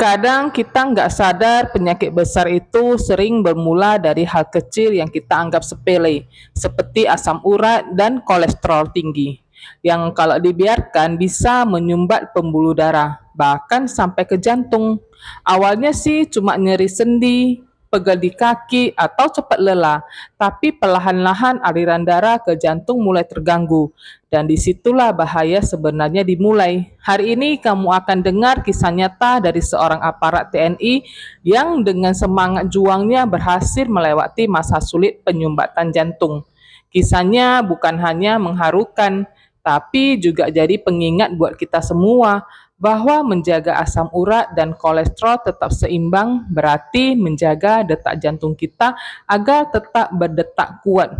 Kadang kita nggak sadar penyakit besar itu sering bermula dari hal kecil yang kita anggap sepele, seperti asam urat dan kolesterol tinggi, yang kalau dibiarkan bisa menyumbat pembuluh darah, bahkan sampai ke jantung. Awalnya sih cuma nyeri sendi, pegel di kaki, atau cepat lelah, tapi perlahan-lahan aliran darah ke jantung mulai terganggu. Dan disitulah bahaya sebenarnya dimulai. Hari ini kamu akan dengar kisah nyata dari seorang aparat TNI yang dengan semangat juangnya berhasil melewati masa sulit penyumbatan jantung. Kisahnya bukan hanya mengharukan, tapi juga jadi pengingat buat kita semua bahwa menjaga asam urat dan kolesterol tetap seimbang berarti menjaga detak jantung kita agar tetap berdetak kuat.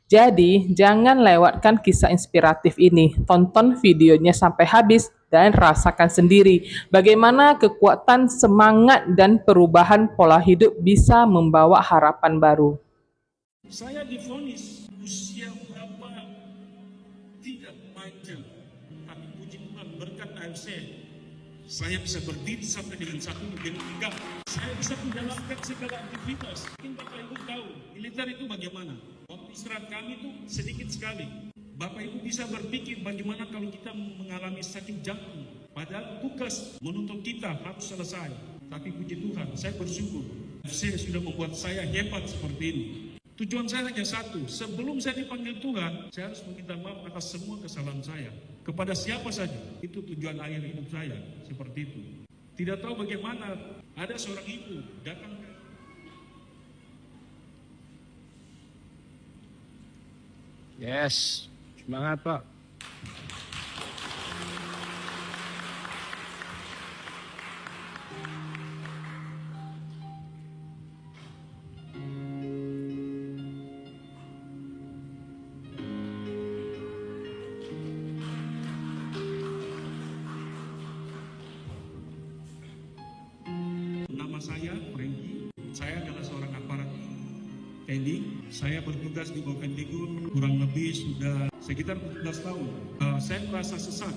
Jadi, jangan lewatkan kisah inspiratif ini. Tonton videonya sampai habis dan rasakan sendiri bagaimana kekuatan semangat dan perubahan pola hidup bisa membawa harapan baru. Saya divonis usia berapa tidak panjang, tapi puji Tuhan berkat AFC saya bisa berdiri sampai dengan satu dengan tegak. Saya bisa menjalankan segala aktivitas. Mungkin Bapak Ibu tahu militer itu bagaimana. Waktu istirahat kami itu sedikit sekali. Bapak Ibu bisa berpikir bagaimana kalau kita mengalami sakit jantung. Padahal tugas menuntut kita harus selesai. Tapi puji Tuhan, saya bersyukur. AFC sudah membuat saya hebat seperti ini. Tujuan saya hanya satu, sebelum saya dipanggil Tuhan, saya harus meminta maaf atas semua kesalahan saya. Kepada siapa saja, itu tujuan akhir hidup saya, seperti itu. Tidak tahu bagaimana, ada seorang ibu datang ke... Yes, semangat Pak. Nama saya Franky, saya adalah seorang aparat TNI. Saya bertugas di Bovendigul kurang lebih sudah sekitar 14 tahun. Saya merasa sesak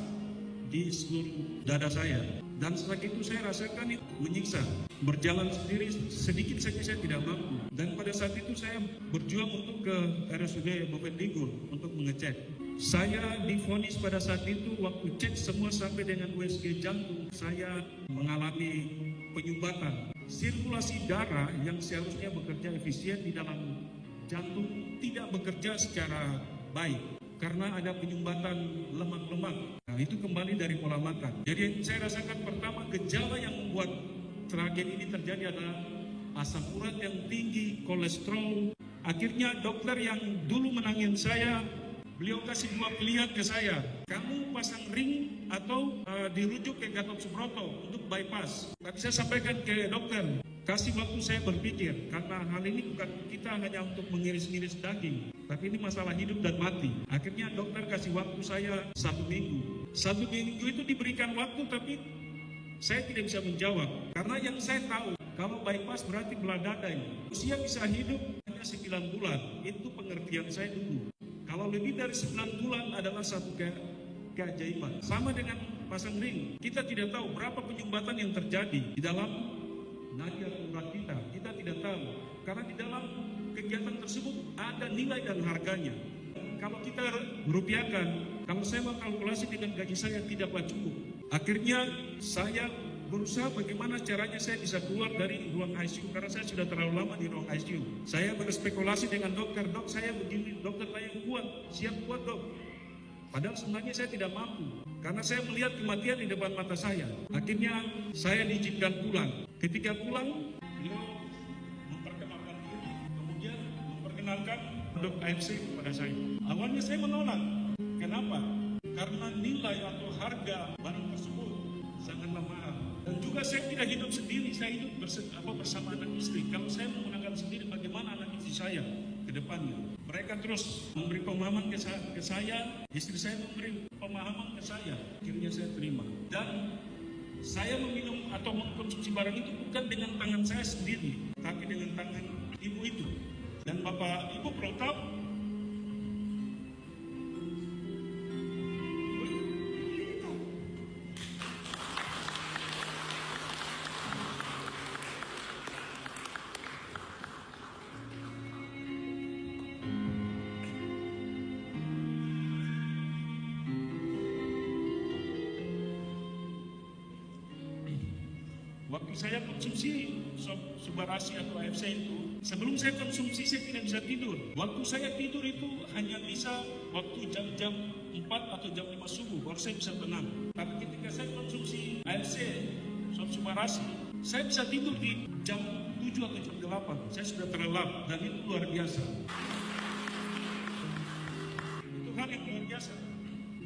di seluruh dada saya. Dan setelah itu saya rasakan itu menyiksa. Berjalan sendiri sedikit saja saya tidak mampu. Dan pada saat itu saya berjuang untuk ke RSUD Bovendigul untuk mengecek. Saya divonis pada saat itu waktu cek semua sampai dengan USG jantung. Saya mengalami penyumbatan. Sirkulasi darah yang seharusnya bekerja efisien di dalam jantung tidak bekerja secara baik karena ada penyumbatan lemak-lemak. Nah, itu kembali dari pola makan. Jadi saya rasakan pertama gejala yang membuat tragedi ini terjadi adalah asam urat yang tinggi, kolesterol. Akhirnya dokter yang dulu menangin saya, beliau kasih 2 pilihan ke saya. Kamu pasang ring atau dirujuk ke Gatot Subroto untuk bypass. Tapi saya sampaikan ke dokter, kasih waktu saya berpikir. Karena hal ini bukan kita hanya untuk mengiris-iris daging. Tapi ini masalah hidup dan mati. Akhirnya dokter kasih waktu saya 1 minggu. 1 minggu itu diberikan waktu tapi saya tidak bisa menjawab. Karena yang saya tahu, kalau bypass berarti belah dada ini. Usia bisa hidup hanya 9 bulan. Itu pengertian saya dulu. Kalau lebih dari 9 bulan adalah satu keajaiban. Sama dengan pasang ring. Kita tidak tahu berapa penyumbatan yang terjadi di dalam nadi urat kita. Kita tidak tahu. Karena di dalam kegiatan tersebut ada nilai dan harganya. Kalau kita rupiahkan, kalau saya mau kalkulasi dengan gaji saya tidaklah cukup. Akhirnya saya berusaha bagaimana caranya saya bisa keluar dari ruang ICU karena saya sudah terlalu lama di ruang ICU. Saya berspekulasi dengan dokter, dok saya begini, dokter saya kuat, siap kuat dok. Padahal sebenarnya saya tidak mampu karena saya melihat kematian di depan mata saya. Akhirnya saya diizinkan pulang. Ketika pulang, beliau memperkenalkan diri, kemudian memperkenalkan dok AFC kepada saya. Awalnya saya menolak. Kenapa? Karena nilai atau harga barang tersebut sangatlah mahal. Dan juga saya tidak hidup sendiri, saya hidup bersama anak istri. Kalau saya menggunakan sendiri, bagaimana anak istri saya ke depannya? Mereka terus memberi pemahaman ke saya, istri saya memberi pemahaman ke saya. Akhirnya saya terima. Dan saya meminum atau mengkonsumsi barang itu bukan dengan tangan saya sendiri, tapi dengan tangan ibu itu. Dan Bapak Ibu perlu tahu, Waktu saya konsumsi Subarasi atau AFC itu, sebelum saya konsumsi saya tidak bisa tidur. Waktu saya tidur itu hanya bisa waktu jam-jam 4 atau jam 5 subuh, baru saya bisa tenang. Tapi ketika saya konsumsi AFC, Subarasi, saya bisa tidur di jam 7 atau jam 8. Saya sudah terlelap dan itu luar biasa. Itu hal yang luar biasa.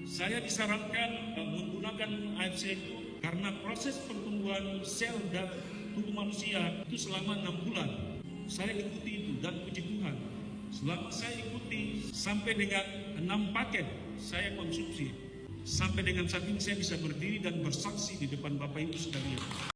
Saya disarankan menggunakan AFC itu karena proses pertumbuhan sel dan tubuh manusia itu selama 6 bulan. Saya ikuti itu dan puji Tuhan. Selama saya ikuti sampai dengan 6 paket saya konsumsi. Sampai dengan saat ini saya bisa berdiri dan bersaksi di depan Bapak Ibu sekalian.